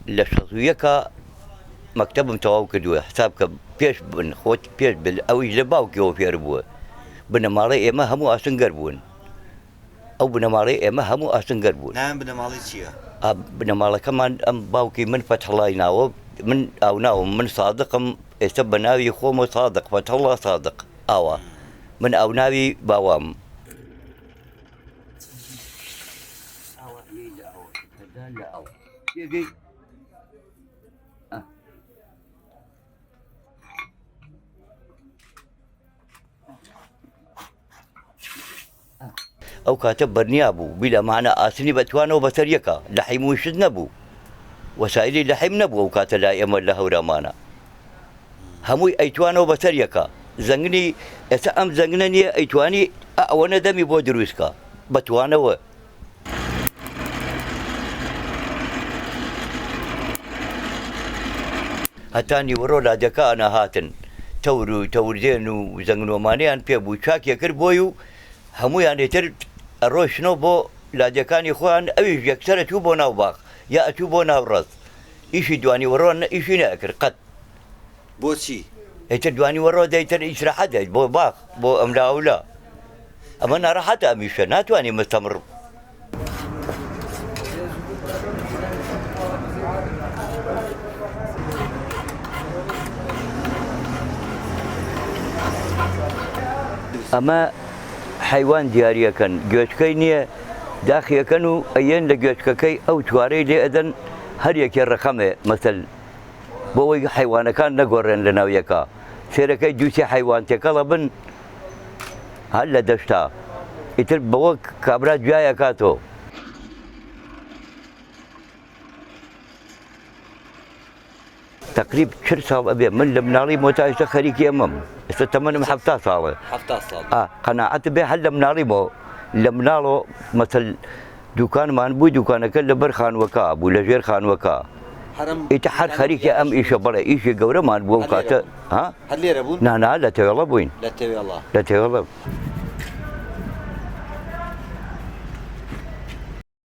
لە شەزویەکە مەکتەبم تەواو کردووە حساب کە پێش بن خۆت پێش ئەویش لە باوکیەوە فێر بووە بنەماڵی ئێمە هەموو ئاسنگەر بوون ئەو بنەماڵی ئێمە هەموو ئاسنگەر بوون نام بنەماڵی چییە؟ بنەماڵەکەمان ئەم باوکی من فەتحڵای ناوە من ئاو ناوم من سادقم ئێستا بە ناوی خۆمە سادق فەتحڵا سادق ئاوە من ئەو ناوی باوام ئەو کاتە بەرنیا بوو بیلەمانە ئاسنی بەتوانەوە بەسەر یەکە لە حیموشت نەبوو وەسایلی لە حیم نەبوو ئەو کاتە لا ئێمە لە هەورامانە هەمووی ئەیتوانەوە بەسەر یەکە زەنگنی ئێستا ئەم زەنگنە نییە ئەیتوانی ئەوە نەدەمی بۆ دروستکە بەتوانەوە هەتا نیوەڕۆ لاجەکانە هاتن تەور و تەوردێن و زەنگنۆمانیان پێ بوو چاکیە کرد بۆی و هەمویان لێتر ئەڕۆشنەوە بۆ لاجەکانی خۆیان ئەویش یەکسەرە چوو بۆ ناو باخ یا ئەچوو بۆ ناو ڕست ئیشی دوانی وەڕۆ ئیشی نەکرد قەت بۆچی؟ ئیتر دوانی وەڕۆ دەیتر ئیسراحەت دەیت بۆ باخ بۆ ئەملاولا ئەمە ناڕەحەتە ئەمیشە ناتوانانی مستەمڕ ئەمە حیوان دیارریەکەن گوێچکەی نییە داخیەکەن و ئەیەن لە گوێچکەکەی ئەو توارەی لێ ئەدەن هەر یەکێ ڕەخەمێ مەسەل بۆەوەی حیوانەکان نەگۆڕێن لە ناویەکە سێرەکەی دووسی حیوان تێکەڵە بن هەر لە دەشتا ئیتر بەوە کابرا گوایە کاتەوە تقریب 40 ساڵ ئەبێ من لە مناڵی مۆتایشتە خەریکی ئەمەم ئێستا تەمەنم 70 ساڵە قەناعەت بێ هەر لە مناڵیمەوە لە مناڵەوە مەسەل دوکانمان بووی دوکانەکە لەبەر خانوەکە بوو لە ژێر خانوەکە ئیتە هەر خەریکی ئەم ئیشە بەڵێ ئیشی گەورەمان بووە و کاتە هەر لێرە بوون؟ نانا لە تێوێڵە بووین لە تێوێڵە لە تێوێڵە